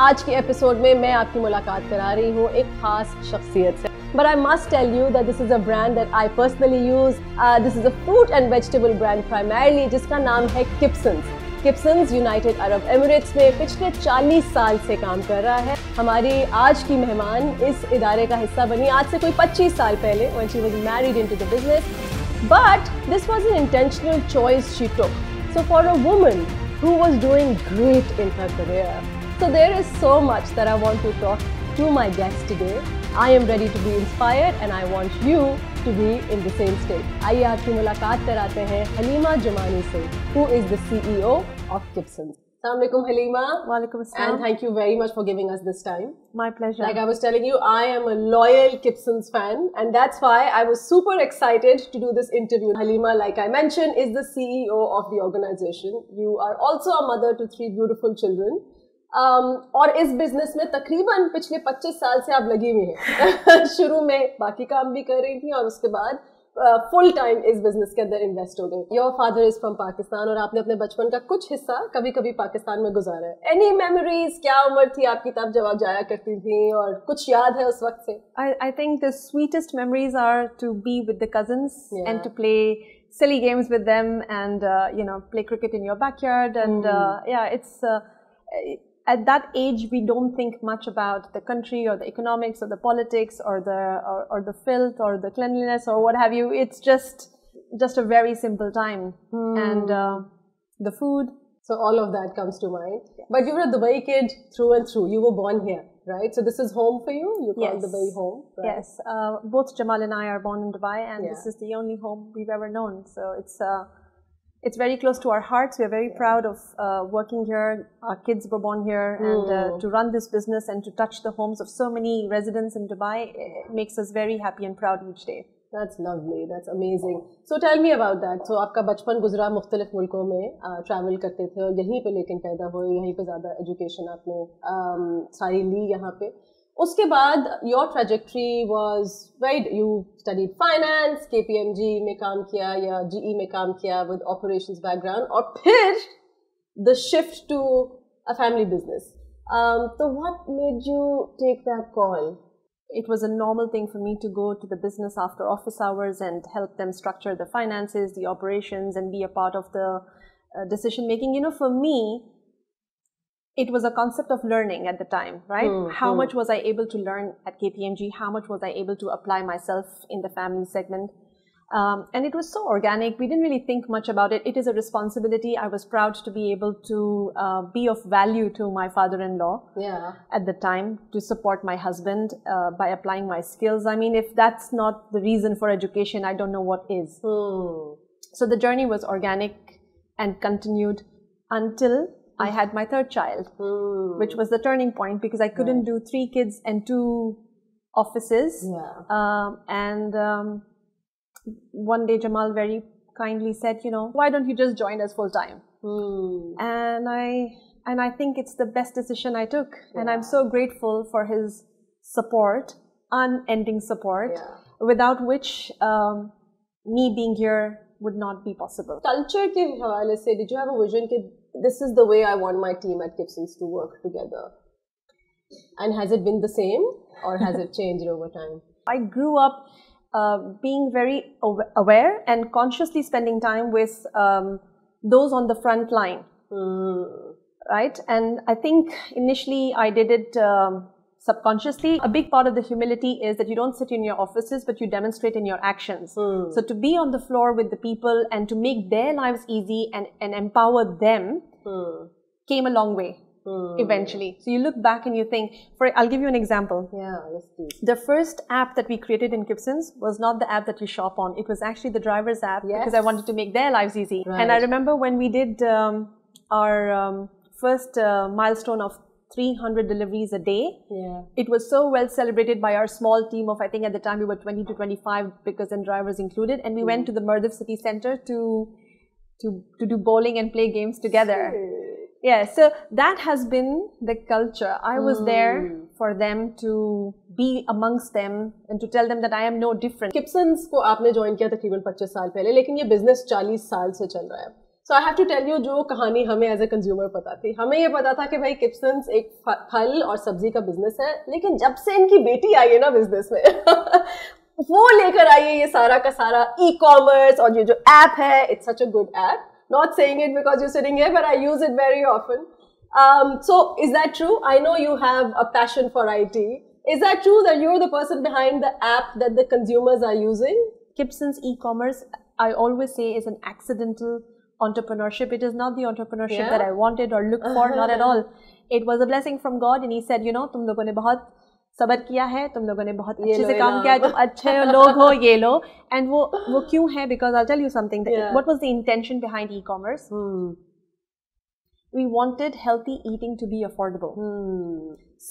आज के एपिसोड में मैं आपकी मुलाकात करा रही हूँ एक खास शख्सियत से. But I must tell you that this is a brand that I personally use. This is a fruit and vegetable brand primarily, जिसका नाम है Kipsons. Kipsons United Arab Emirates में पिछले 40 साल से काम कर रहा है. हमारी आज की मेहमान इस इदारे का हिस्सा बनी आज से कोई 25 साल पहले when she was married into the business. But this was an intentional choice she took. So for a woman who was doing great in her career, so there is so much that I want to talk to my guest today. I am ready to be inspired and I want you to be in the same state. आइए आपकी मुलाकात कराते हैं हलीमा जमानी से, who is the CEO of Kipsons. Assalamu alaikum Halima. Walaikum assalam. And thank you very much for giving us this time. My pleasure. Like I was telling you, I am a loyal Kipsons fan and that's why I was super excited to do this interview. Halima, like I mentioned, is the CEO of the organization. You are also a mother to 3 beautiful children. और इस business में तकरीबन पिछले 25 साल से आप लगी हुई हैं. शुरू में बाकी काम भी कर रही थी और उसके बाद फुल टाइम इस बिजनेस के अंदर इन्वेस्ट हो गई. Your father is from Pakistan और आपने अपने बचपन का कुछ हिस्सा कभी कभी पाकिस्तान में गुजारा है. एनी मेमोरीज, क्या उम्र थी आपकी तब जब आप जाया करती थी और कुछ याद है उस वक्त से? I think the sweetest memories are to be with the cousins and to play silly games with them and play cricket in your backyard and at that age we don't think much about the country or the economics or the politics or the filth or the cleanliness or what have you. It's just a very simple time and the food. So all of that comes to mind. Yes. But you were a Dubai kid through and through. You were born here, right? So this is home for you? You call Dubai home, right? Yes. Both Jamal and I are born in Dubai and this is the only home we've ever known. So it's very close to our hearts. We are very proud of working here. Our kids were born here and to run this business and to touch the homes of so many residents in Dubai, it makes us very happy and proud each day. That's lovely. That's amazing. So tell me about that. So आपका बचपन गुजरा मुख्तलिफ मुल्कों में travel करते थे और यहीं पे लेकिन पैदा हुए, यहीं पे ज़्यादा एजुकेशन आपने सारी ली यहाँ पे. उसके बाद your trajectory was right. You studied finance, KPMG में काम किया या GE में काम किया with operations background और फिर the shift to a family business. So what made you take that call? It was a normal thing for me to go to the business after office hours and help them structure the finances, the operations, and be a part of the decision making. For me, it was a concept of learning at the time, right? How much was I able to learn at KPMG? How much was I able to apply myself in the family segment? And it was so organic. We didn't really think much about it. It is a responsibility. I was proud to be able to be of value to my father-in-law at the time, to support my husband by applying my skills. I mean, if that's not the reason for education, I don't know what is. So the journey was organic and continued until I had my 3rd child, which was the turning point because I couldn't do 3 kids and 2 offices. One day Jamal very kindly said, why don't you just join us full time? And I think it's the best decision I took. And I'm so grateful for his support, unending support, without which me being here would not be possible. Culture ke hawale se, did you have a vision that this is the way I want my team at Kipsons to work together? And has it been the same or has it changed over time? I grew up being very aware and consciously spending time with those on the front line, right? And I think initially I did it subconsciously. A big part of the humility is that you don't sit in your offices, but you demonstrate in your actions. So to be on the floor with the people and to make their lives easy and empower them came a long way. Eventually. So you look back and you think, I'll give you an example. Yes, please. The first app that we created in Kipsons was not the app that you shop on. It was actually the driver's app because I wanted to make their lives easy. Right. And I remember when we did our first milestone of 300 deliveries a day. It was so well celebrated by our small team of, I think at the time we were 20 to 25 because and drivers included. And we went to the Mardif City Center to do bowling and play games together. So that has been the culture. I was there for them to be amongst them and to tell them that I am no different. Kipsons को आपने join किया तकरीबन 25 साल पहले, लेकिन ये business 40 साल से चल रहा है. So I have to tell you, जो कहानी हमें एज ए कंज्यूमर पता थी, हमें ये पता था कि भाई किप्सन्स एक फल और सब्जी का बिजनेस है, लेकिन जब से इनकी बेटी आई है ना बिजनेस में वो लेकर आई है ये सारा का सारा ई कॉमर्स, और ये जो ऐप है, it's such a good app. Not saying it because you're sitting here, but I use it very often. So is that true? I know you have a passion for IT. Is that true that you're the person behind the app that the consumers are using? Kipson's e-commerce, I always say, is an accidental entrepreneurship. It is not the entrepreneurship that I wanted or looked for, not at all. It was a blessing from God, and He said, you know, तुम लोगों ने बहुत सब्र किया है, तुम लोगों ने बहुत अच्छे से काम किया है, तुम अच्छे लोग हो, ये लो. And वो क्यों है? Because I'll tell you something. What was the intention behind e-commerce? We wanted healthy eating to be affordable.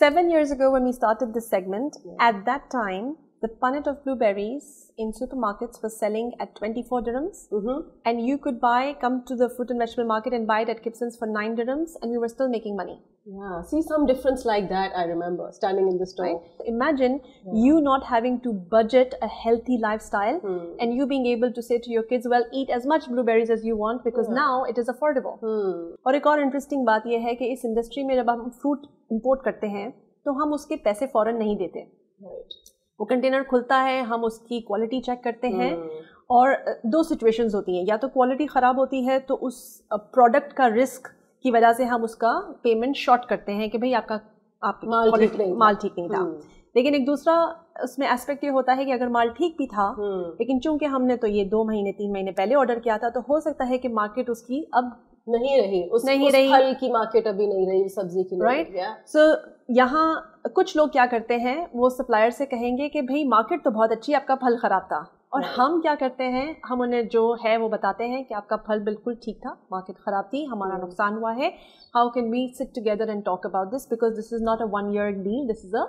7 years ago when we started this segment, at that time, the punnet of blueberries in supermarkets was selling at 24 dirhams. And you could come to the fruit and vegetable market and buy it at Kipson's for 9 dirhams, and we were still making money. Yeah, see some difference like that, I remember, standing in the store. Right? Imagine you not having to budget a healthy lifestyle and you being able to say to your kids, well, eat as much blueberries as you want because now it is affordable. और एक और interesting बात ये है कि इस industry में जब हम fruit import करते हैं तो हम उसके पैसे फौरन नहीं देते. वो कंटेनर खुलता है, हम उसकी क्वालिटी चेक करते हैं, और दो सिचुएशंस होती हैं. या तो क्वालिटी ख़राब होती है तो उस प्रोडक्ट का रिस्क की वजह से हम उसका पेमेंट शॉर्ट करते हैं कि भाई आपका माल ठीक नहीं था. लेकिन एक दूसरा उसमें एस्पेक्ट ये होता है कि अगर माल ठीक भी था, लेकिन चूंकि हमने तो ये 2 महीने 3 महीने पहले ऑर्डर किया था, तो हो सकता है कि मार्केट उसकी अब नहीं रही, उस फल की मार्केट अभी नहीं रही, सब्जी की. राइट. सो यहाँ कुछ लोग क्या करते हैं, वो सप्लायर से कहेंगे कि भाई मार्केट तो बहुत अच्छी है, आपका फल खराब था. और हम क्या करते हैं, हम उन्हें जो है वो बताते हैं कि आपका फल बिल्कुल ठीक था, मार्केट खराब थी, हमारा नुकसान हुआ है. How can we sit together and talk about this, because this is not a 1 year deal, this is a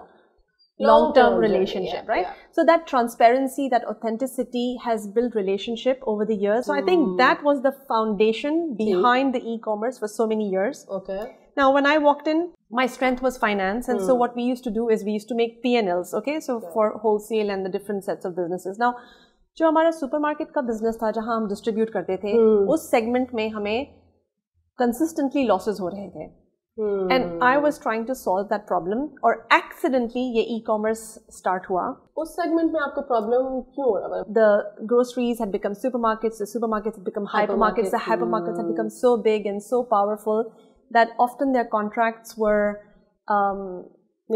long-term relationship, right? So that transparency, that authenticity has built relationship over the years. So I think that was the foundation behind the e-commerce for so many years. Okay. Now, when I walked in, my strength was finance. And so what we used to do is we used to make P&Ls, okay? So for wholesale and the different sets of businesses. Now, जो हमारा supermarket का business था, जहां हम distribute करते थे, उस segment में हमें कंसिस्टेंटली लॉसेस हो रहे थे. And I was trying to solve that problem, और accidentally ये e-commerce start हुआ. उस सेगमेंट में आपको प्रॉब्लम क्यों हो रहा? The groceries had become supermarkets, the supermarkets had become hypermarkets, the hypermarkets had become so big and so powerful that often their contracts were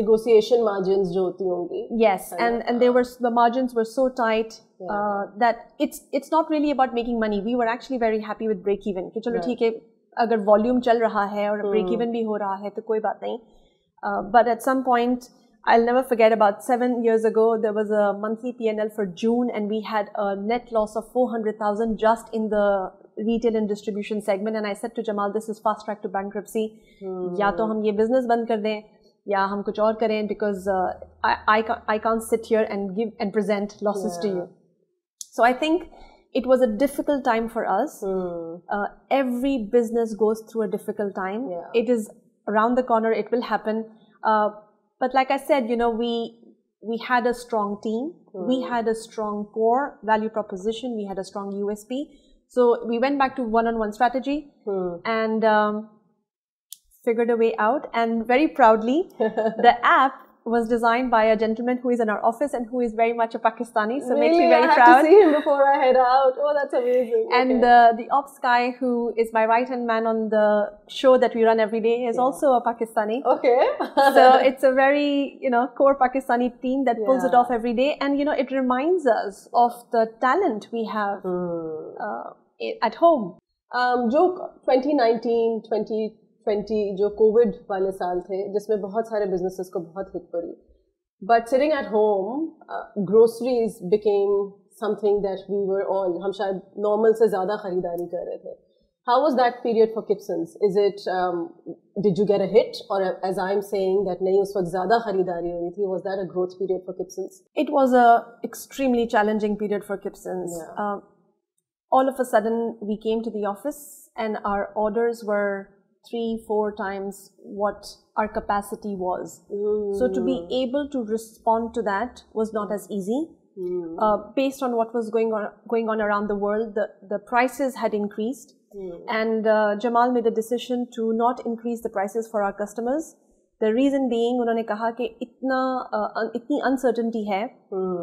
negotiation margins जो होती होंगी. Yes, and the margins were so tight that it's not really about making money. We were actually very happy with break even. कि चलो ठीक है, अगर volume चल रहा है और ब्रेक इवन भी हो रहा है तो कोई बात नहीं. But at some point, I'll never forget, about 7 years ago, there was a monthly P&L for June and we had a net loss of 400,000 just in the retail and distribution segment. And I said to Jamal, this is fast track to bankruptcy. या तो हम ये business बंद कर दें या हम कुछ और करें, because I can't sit here and give and present losses to you. So I think it was a difficult time for us. Every business goes through a difficult time. It is around the corner. It will happen. But like I said, you know, we had a strong team. We had a strong core value proposition. We had a strong USP. So we went back to one-on-one strategy and figured a way out. And very proudly, the app was designed by a gentleman who is in our office and who is very much a Pakistani, so makes me very proud. I have to see him before I head out. Oh, that's amazing. And the ops guy who is my right-hand man on the show that we run every day is also a Pakistani. Okay. So it's a very, you know, core Pakistani team that pulls it off every day. And, you know, it reminds us of the talent we have at home. जो 2019, 2020 जो Covid वाले साल थे, जिसमें बहुत सारे businesses को बहुत हिट पड़ी, but sitting at home, groceries became something that we were all, हम शायद नॉर्मल से ज़्यादा खरीदारी कर रहे थे. How was that period for Kipsons? Is it, did you get a hit, और as I am saying that नहीं, उस वक्त ज़्यादा खरीदारी हो रही थी, was that a growth period for Kipsons? It was a extremely challenging period for Kipsons. All of a sudden we came to the office and our orders were 3-4 times what our capacity was. So to be able to respond to that was not as easy. Based on what was going on around the world, the prices had increased. And Jamal made a decision to not increase the prices for our customers. The reason being, उन्होंने कहा कि इतनी uncertainty है.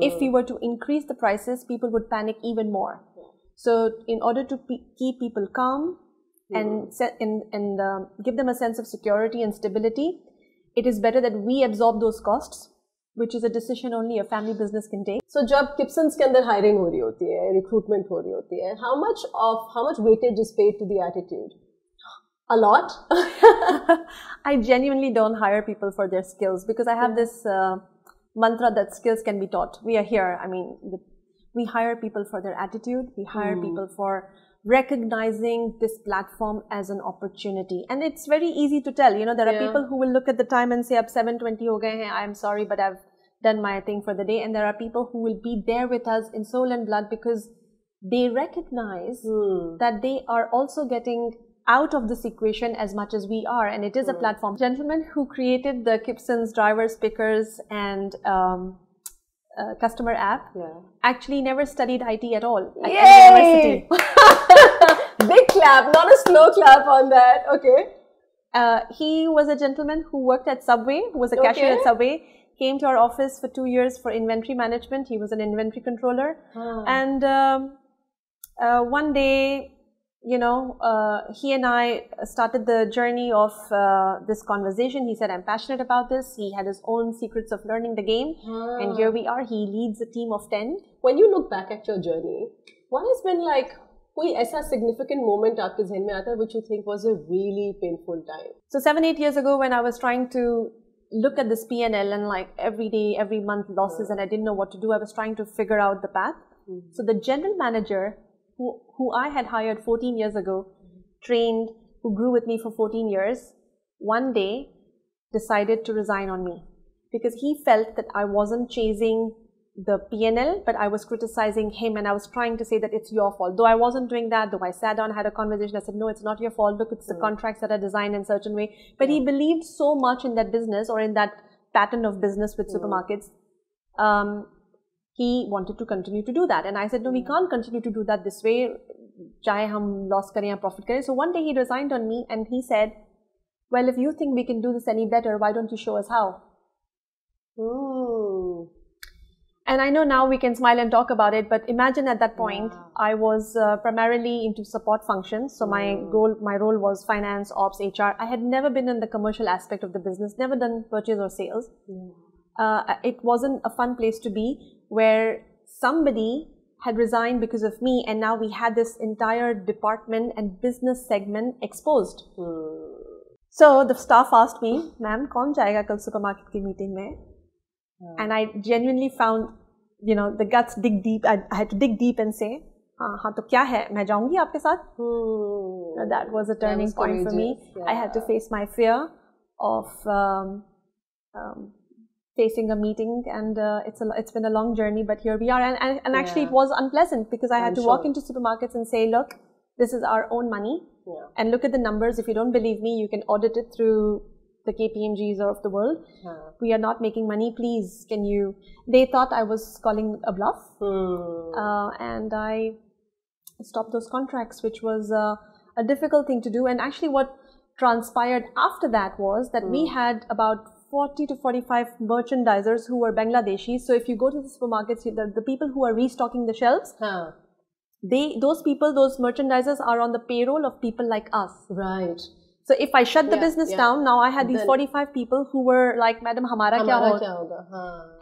If we were to increase the prices, people would panic even more. So, in order to keep people calm and give them a sense of security and stability, it is better that we absorb those costs, which is a decision only a family business can take. So, जब Kipsons के अंदर hiring हो रही होती है, recruitment हो रही होती है, how much weightage is paid to the attitude? A lot. I genuinely don't hire people for their skills because I have this mantra that skills can be taught. We are here. I mean, we hire people for their attitude. We hire people for recognizing this platform as an opportunity. And it's very easy to tell. You know, there are people who will look at the time and say, "Ab 7:20 ho gaye hain. I'm sorry, but I've done my thing for the day." And there are people who will be there with us in soul and blood because they recognize that they are also getting out of this equation as much as we are, and it is a platform. Gentleman who created the Kipsons drivers, pickers, and customer app actually never studied IT at all at any university. Big clap, not a slow clap on that. Okay. He was a gentleman who worked at Subway, who was a cashier at Subway, came to our office for 2 years for inventory management. He was an inventory controller. And one day, you know, he and I started the journey of this conversation. He said, "I'm passionate about this." He had his own secrets of learning the game. And here we are. He leads a team of 10. When you look back at your journey, what has been like, कोई ऐसा significant moment आपके ज़हन में आता है which you think was a really painful time? So 7-8 years ago when I was trying to look at this P&L and like every day, every month losses and I didn't know what to do, I was trying to figure out the path. So the general manager who I had hired 14 years ago, trained, who grew with me for 14 years, one day decided to resign on me because he felt that I wasn't chasing the P&L, but I was criticizing him and I was trying to say that it's your fault. Though I wasn't doing that, though I sat down, had a conversation, I said, "No, it's not your fault. Look, it's the contracts that are designed in a certain way." But he believed so much in that business or in that pattern of business with supermarkets. He wanted to continue to do that. And I said, "No, we can't continue to do that this way. Chahe hum loss kare ya profit kare." So one day he resigned on me and he said, "Well, if you think we can do this any better, why don't you show us how?" And I know now we can smile and talk about it, but imagine at that point, I was primarily into support functions. So my role was finance, ops, HR. I had never been in the commercial aspect of the business, never done purchase or sales. It wasn't a fun place to be where somebody had resigned because of me and now we had this entire department and business segment exposed. So the staff asked me, "Ma'am, kaun jayega kal supermarket ki meeting mein?" And I genuinely found, you know, the guts dig deep. I had to dig deep and say, हाँ तो क्या है, मैं जाऊँगी आपके साथ? That was a turning point for me. I had to face my fear of facing a meeting, and it's been a long journey, but here we are. And actually, it was unpleasant because I had to walk into supermarkets and say, "Look, this is our own money, and look at the numbers. If you don't believe me, you can audit it through the KPMGs of the world. We are not making money. Please, can you?" They thought I was calling a bluff, and I stopped those contracts, which was a difficult thing to do. And actually, what transpired after that was that we had about 40 to 45 merchandisers who were Bangladeshis. So if you go to the supermarkets, the people who are restocking the shelves, those merchandisers are on the payroll of people like us. Right. So if I shut the business down, now I had these 45 people who were like, "Madam, hamara kya hoga?"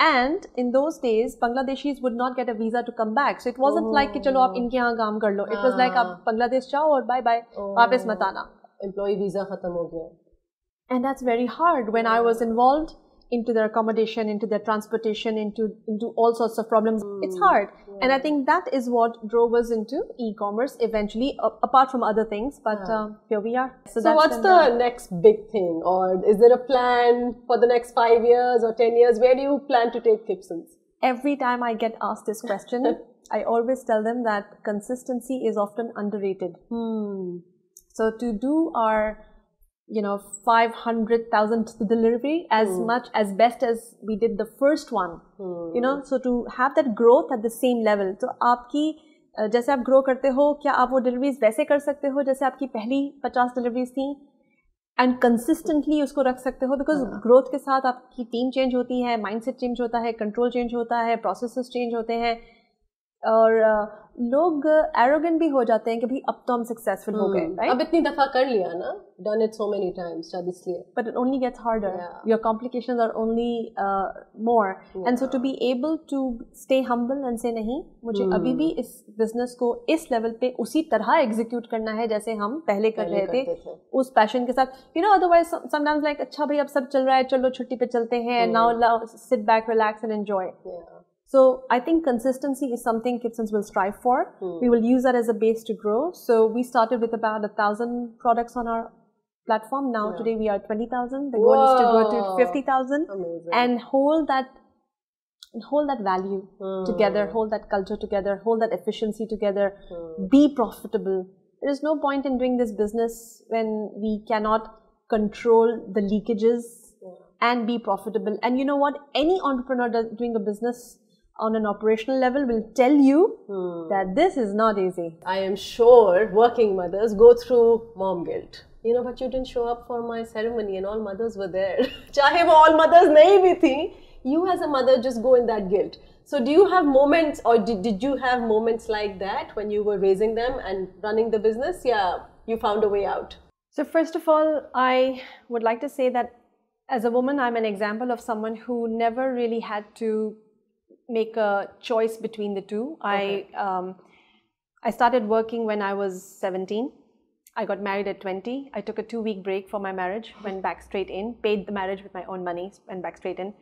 And in those days, Bangladeshis would not get a visa to come back. So it wasn't like कि चलो आप इनके यहाँ काम कर लो. It was like आप Bangladesh जाओ और bye bye, वापस मत आना. Employee visa खत्म हो गया. And that's very hard when I was involved into their accommodation, into their transportation, into all sorts of problems. It's hard. And I think that is what drove us into e-commerce eventually, apart from other things. But here we are. So what's the next big thing? Or is there a plan for the next 5 years or 10 years? Where do you plan to take Kipsons? Every time I get asked this question, I always tell them that consistency is often underrated. So to do our 500,000th delivery as best as we did the first one, so to have that growth at the same level. So aapki जैसे आप grow करते हो, क्या आप वो deliveries वैसे कर सकते हो जैसे आपकी पहली 50 डिलीवरीज थी, एंड कंसिस्टेंटली उसको रख सकते हो? बिकॉज ग्रोथ के साथ आपकी टीम चेंज होती है, माइंडसेट चेंज होता है, कंट्रोल चेंज होता है, प्रोसेसेस चेंज होते हैं, और लोग एरोगेंट भी हो जाते हैं कि भाई अब तो हम सक्सेसफुल हो गए, राइट? अब इतनी दफा कर लिया ना, done it so many times, शायद इसलिए. But it only gets harder. Your complications are only more. And so to be able to stay humble and say नहीं, मुझे अभी भी इस बिजनेस को इस लेवल पे उसी तरह एग्जीक्यूट करना है जैसे हम पहले कर रहे थे, उस पैशन के साथ. You know, otherwise sometimes like अच्छा भाई अब सब चल रहा है, चलो छुट्टी पे चलते हैं, now sit back, relax and enjoy. So I think consistency is something Kipsons will strive for. We will use that as a base to grow. So we started with about 1,000 products on our platform. Now today we are 20,000. The goal is to go to 50,000 and hold that value together, hold that culture together, hold that efficiency together, be profitable. There is no point in doing this business when we cannot control the leakages and be profitable. And you know what? Any entrepreneur doing a business on an operational level will tell you that this is not easy. I am sure working mothers go through mom guilt. You know, but you didn't show up for my ceremony and all mothers were there. Chahe wo all mothers nahi bhi thi, you as a mother just go in that guilt. So do you have moments, or did you have moments like that when you were raising them and running the business? Yeah, you found a way out. So first of all, I would like to say that as a woman, I'm an example of someone who never really had to make a choice between the two. I started working when I was 17. I got married at 20. I took a 2-week break for my marriage, went back straight in, paid the marriage with my own money, went back straight in.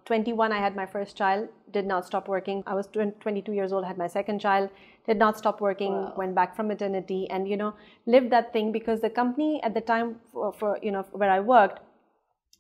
21, I had my first child, did not stop working. I was 22 years old, had my second child, did not stop working, went back from maternity, and, you know, lived that thing, because the company at the time for you know, where I worked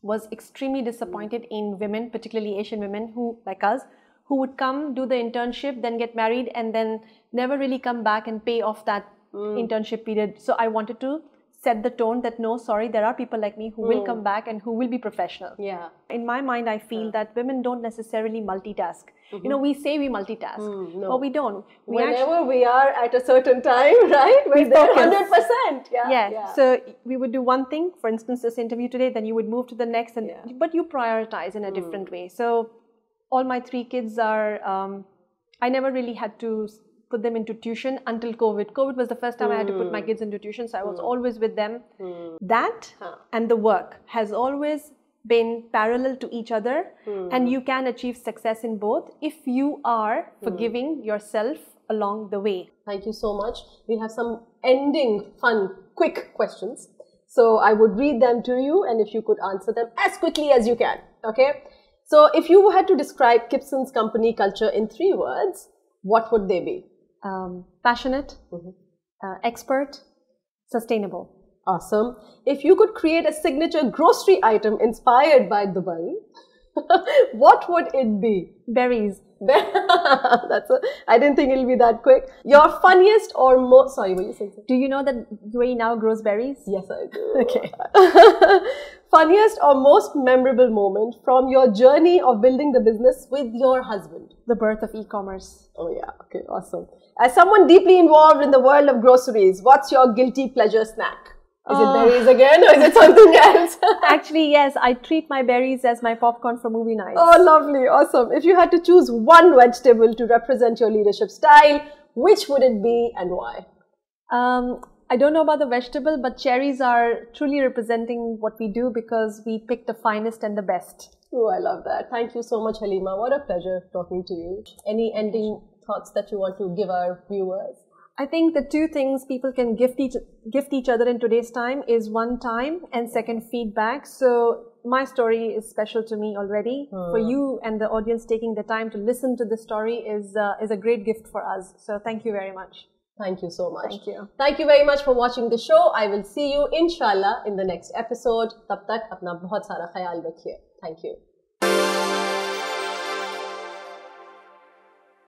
was extremely disappointed in women, particularly Asian women who, like us, who would come, do the internship, then get married, and then never really come back and pay off that internship period. So I wanted to set the tone that no, sorry, there are people like me who will come back and who will be professional. Yeah. In my mind, I feel that women don't necessarily multitask. You know, we say we multitask, but we don't. Whenever we are at a certain time, right? We're there 100%. Yeah. So we would do one thing, for instance, this interview today, then you would move to the next, and but you prioritize in a different way. So all my 3 kids are, I never really had to put them into tuition until COVID. COVID was the first time I had to put my kids into tuition, so I was always with them. That and the work has always been parallel to each other, and you can achieve success in both if you are forgiving yourself along the way. Thank you so much. We have some ending fun quick questions, so I would read them to you, and if you could answer them as quickly as you can. Okay, so if you had to describe Kipsons company culture in 3 words, what would they be? Passionate, expert, sustainable. Awesome. If you could create a signature grocery item inspired by Dubai, what would it be? Berries. I didn't think it'll be that quick. Your funniest or most... Sorry, what you saying? Do you know that UAE now grows berries? Yes, I do. Okay. Funniest or most memorable moment from your journey of building the business with your husband? The birth of e-commerce. Oh yeah, okay, awesome. As someone deeply involved in the world of groceries, what's your guilty pleasure snack? Is it berries again, or is it something else? Actually, yes. I treat my berries as my popcorn for movie nights. Oh, lovely. Awesome. If you had to choose one vegetable to represent your leadership style, which would it be and why? I don't know about the vegetable, but cherries are truly representing what we do, because we pick the finest and the best. Oh, I love that. Thank you so much, Halima. What a pleasure talking to you. Any ending thoughts that you want to give our viewers? I think the 2 things people can gift each other in today's time is, 1, time, and 2nd, feedback. So my story is special to me already. For you and the audience taking the time to listen to this story is a great gift for us. So thank you very much. Thank you so much. Thank you. Thank you very much for watching the show. I will see you inshallah in the next episode. Tab tak apna bahut sara khayal rakhiye. Thank you.